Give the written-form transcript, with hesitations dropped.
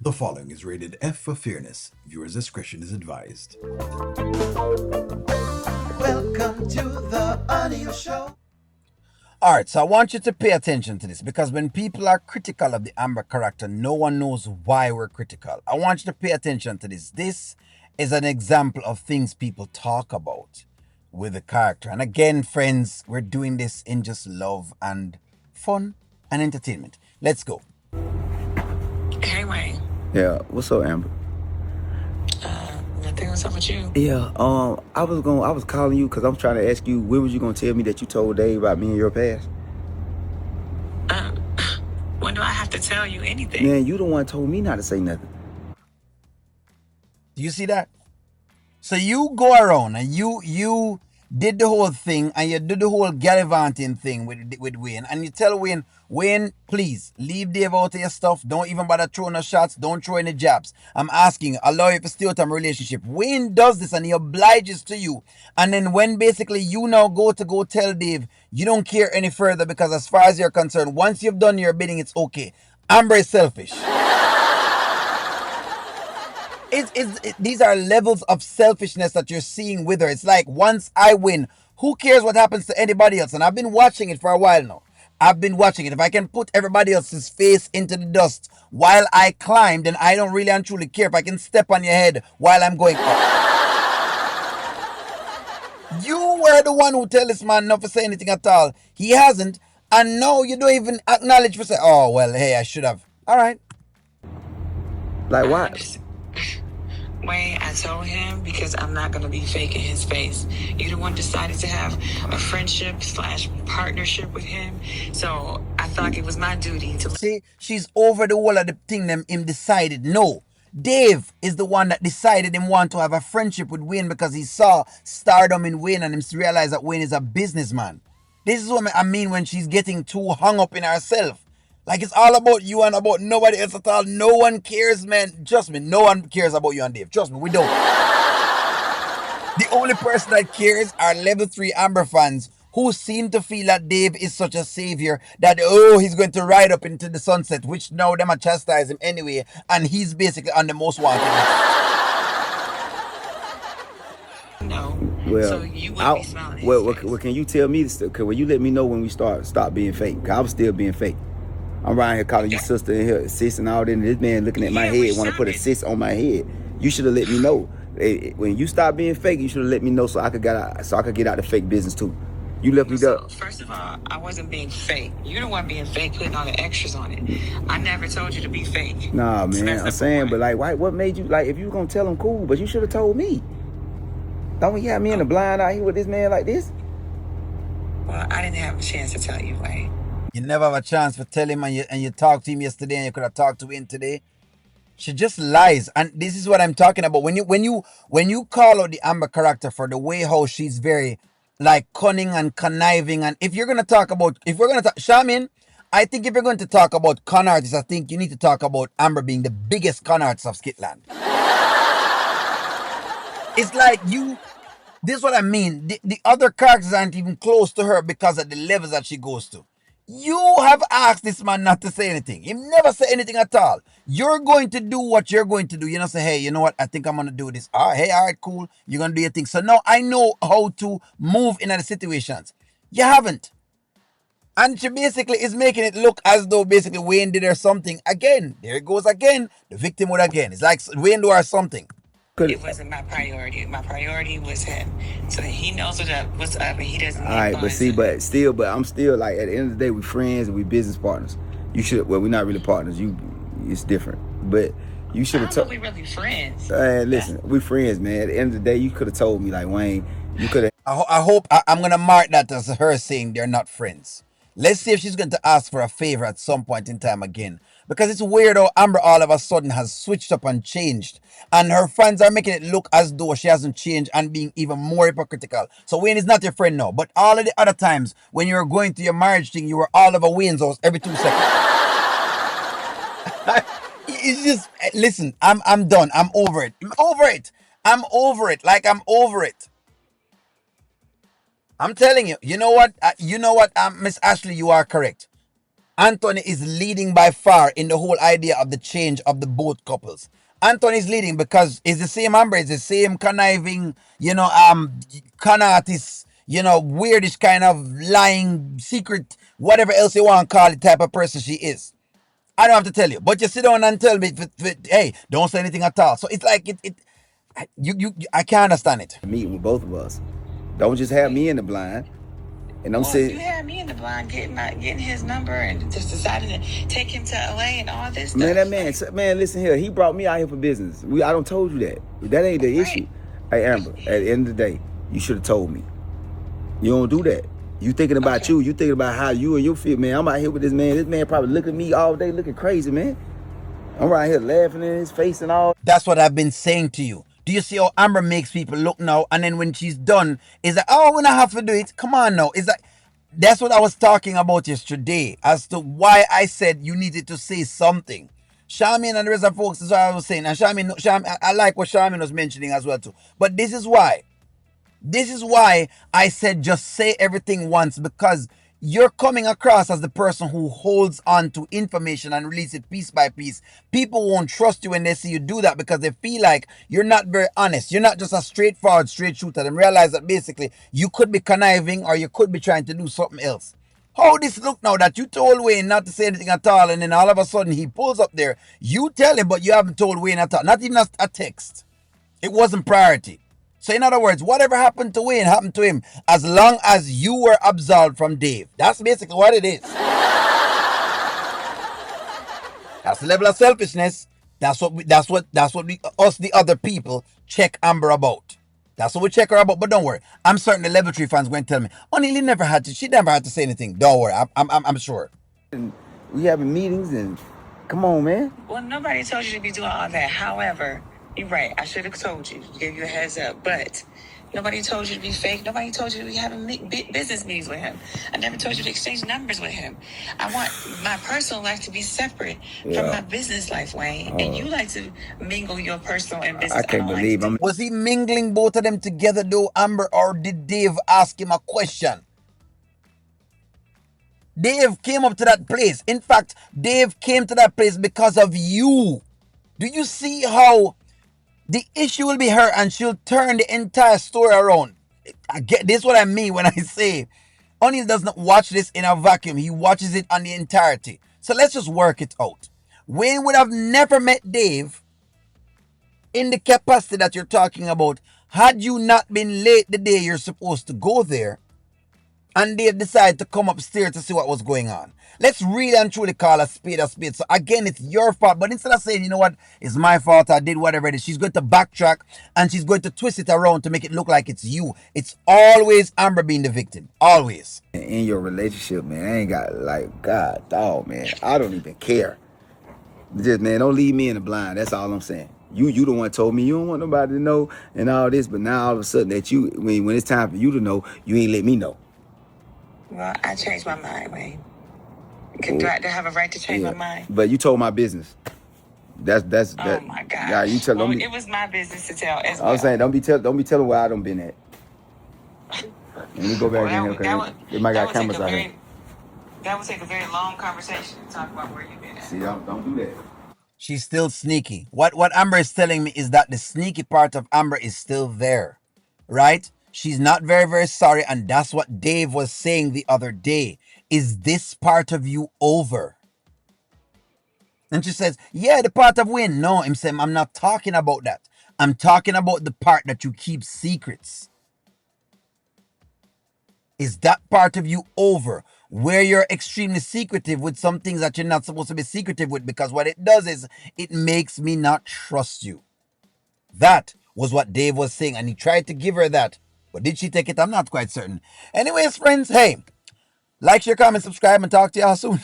The following is rated F for fairness. Viewers' discretion is advised. Welcome to the audio show. Alright, so I want you to pay attention to this because when people are critical of the Amber character, no one knows why we're critical. I want you to pay attention to this. This is an example of things people talk about with the character. And again, friends, we're doing this in just love and fun and entertainment. Let's go. Hey, Wayne. Yeah, what's up, Amber? Nothing. What's up with you? Yeah, I was calling you because I'm trying to ask you, when was you gonna tell me that you told Dave about me and your past? When do I have to tell you anything? Man, you the one told me not to say nothing. Do you see that? So you go around and you did the whole thing and you did the whole gallivanting thing with Wayne, and you tell Wayne, please leave Dave out of your stuff. Don't even bother throwing no shots. Don't throw any jabs. I'm asking, allow you to stay out of a relationship. Wayne does this and he obliges to you. And then when basically you now go tell Dave you don't care any further because as far as you're concerned, once you've done your bidding, it's okay. Amber is selfish. These are levels of selfishness that you're seeing with her. It's like, once I win, who cares what happens to anybody else? And I've been watching it for a while now. I've been watching it. If I can put everybody else's face into the dust while I climb, then I don't really and truly care. If I can step on your head while I'm going up. You were the one who tell this man not to say anything at all. He hasn't. And now you don't even acknowledge for say, oh, well, hey, I should have. All right. Like, why? Wayne, I told him because I'm not going to be fake in his face. You the one decided to have a friendship/partnership with him. So I thought it was my duty to... See, she's over the whole of the thing them him decided. No. Dave is the one that decided him want to have a friendship with Wayne because he saw stardom in Wayne and him realized that Wayne is a businessman. This is what I mean when she's getting too hung up in herself. Like, it's all about you and about nobody else at all. No one cares, man. Trust me, no one cares about you and Dave. Trust me, we don't. The only person that cares are level 3 Amber fans who seem to feel that Dave is such a savior that, oh, he's going to ride up into the sunset, which now them are chastise him anyway, and he's basically on the most wanted list. No. Well, so you wouldn't be smiling. well, can you tell me this? Will you let me know when we stop being fake? 'Cause I was still being fake. I'm around here calling you sister and here, sis and all that, and this man looking at my head, want to put a sis on my head. You should have let me know. When you stop being fake, you should have let me know so I could get out the fake business too. You left me up. First of all, I wasn't being fake. You're the one being fake, putting all the extras on it. I never told you to be fake. Nah, So man, that's I'm the saying, point. but like, why? What made you like? If you were gonna tell him, cool, but you should have told me. Don't you have me in the blind out here with this man like this? Well, I didn't have a chance to tell you, Wayne. You never have a chance to tell him, and you talked to him yesterday and you could have talked to him today. She just lies, and this is what I'm talking about. When you call out the Amber character for the way how she's very like cunning and conniving, and if we're gonna talk, Shamin, I think if you're going to talk about con artists, I think you need to talk about Amber being the biggest con artist of Skitland. It's like this is what I mean. The other characters aren't even close to her because of the levels that she goes to. You have asked this man not to say anything. He never said anything at all. You're going to do what you're going to do. You know, say, hey, you know what? I think I'm going to do this. Hey, all right, cool. You're going to do your thing. So now I know how to move in other situations. You haven't. And she basically is making it look as though basically Wayne did her something. Again, there it goes again. The victim would again. It's like Wayne do her something. It wasn't my priority. My priority was him. So he knows what's up, and he doesn't. All right, but I'm still like, at the end of the day, we friends and we business partners. You should, well, we're not really partners. It's different, but you should have told. We really friends. Listen, we friends, man. At the end of the day, you could have told me, like, Wayne, you could have. I hope I'm going to mark that as her saying they're not friends. Let's see if she's going to ask for a favor at some point in time again. Because it's weird how Amber all of a sudden has switched up and changed. And her fans are making it look as though she hasn't changed and being even more hypocritical. So Wayne is not your friend now. But all of the other times when you were going through your marriage thing, you were all over Wayne's house every 2 seconds. It's just, listen, I'm done. I'm over it. I'm over it. I'm telling you, you know what, Miss Ashley, you are correct. Anthony is leading by far in the whole idea of the change of the both couples. Anthony is leading because it's the same Amber, it's the same conniving, con artist, weirdish kind of lying, secret, whatever else you want to call it type of person she is. I don't have to tell you, but you sit down and tell me, hey, don't say anything at all. So it's like I can't understand it. Meeting with both of us. Don't just have me in the blind. And I'm saying, you had me in the blind getting his number and just deciding to take him to LA and all this stuff. man, listen here. He brought me out here for business. I don't told you that. That ain't the issue. Hey, Amber, at the end of the day, you should have told me. You don't do that. You thinking about you. You thinking about how you and your feel, man. I'm out here with this man. This man probably looking at me all day looking crazy, man. I'm right here laughing in his face and all. That's what I've been saying to you. Do you see how Amber makes people look now? And then when she's done, is like, oh, when I have to do it, come on now. Is like, that's what I was talking about yesterday as to why I said you needed to say something. Charmaine and the rest of folks is what I was saying. And Charmaine, I like what Charmaine was mentioning as well too. But this is why. This is why I said just say everything once, because you're coming across as the person who holds on to information and release it piece by piece. People won't trust you when they see you do that because they feel like you're not very honest. You're not just a straightforward, straight shooter. And realize that basically you could be conniving or you could be trying to do something else. How this look now that you told Wayne not to say anything at all, and then all of a sudden he pulls up there. You tell him, but you haven't told Wayne at all. Not even a text. It wasn't priority. So in other words, whatever happened to Wayne happened to him as long as you were absolved from Dave. That's basically what it is. That's the level of selfishness. That's what us the other people check Amber about. That's what we check her about. But don't worry, I'm certain the Level 3 fans going to tell me, O'Neal never had to. She never had to say anything. Don't worry, I'm sure. And we having meetings and come on, man. Well, nobody told you to be doing all that. However, you're right. I should have told you, give you a heads up. But nobody told you to be fake. Nobody told you to be having business meetings with him. I never told you to exchange numbers with him. I want my personal life to be separate from my business life, Wayne. And you like to mingle your personal and business. I can't believe I'm. Was he mingling both of them together though, Amber, or did Dave ask him a question? Dave came up to that place. In fact, Dave came to that place because of you. Do you see how the issue will be her and she'll turn the entire story around? I get this, what I mean when I say O'Neal does not watch this in a vacuum. He watches it on the entirety. So let's just work it out. Wayne would have never met Dave in the capacity that you're talking about had you not been late the day you're supposed to go there and Dave decided to come upstairs to see what was going on. Let's really and truly call a spade a spade. So again, it's your fault. But instead of saying, you know what, it's my fault, I did whatever it is, she's going to backtrack and she's going to twist it around to make it look like it's you. It's always Amber being the victim. Always. In your relationship, man, I ain't got like, God, dog, man. I don't even care. Just, man, don't leave me in the blind. That's all I'm saying. You the one told me you don't want nobody to know and all this, but now all of a sudden that you, when it's time for you to know, you ain't let me know. Well, I changed my mind, Wayne. Do I have a right to change my mind? But you told my business. That's oh my God. Yeah, you tell them. It was my business to tell as well. I was saying, don't be telling where I done been at. Let me go back in here because they might got cameras out here. That would take a very long conversation to talk about where you've been at. See, don't do that. She's still sneaky. What Amber is telling me is that the sneaky part of Amber is still there, right? She's not very, very sorry, and that's what Dave was saying the other day. Is this part of you over? And she says, yeah, the part of Wayne. No, I'm saying I'm not talking about that. I'm talking about the part that you keep secrets. Is that part of you over? Where you're extremely secretive with some things that you're not supposed to be secretive with, because what it does is it makes me not trust you. That was what Dave was saying, and he tried to give her that. But did she take it? I'm not quite certain. Anyways, friends, hey, like, share, comment, subscribe, and talk to y'all soon.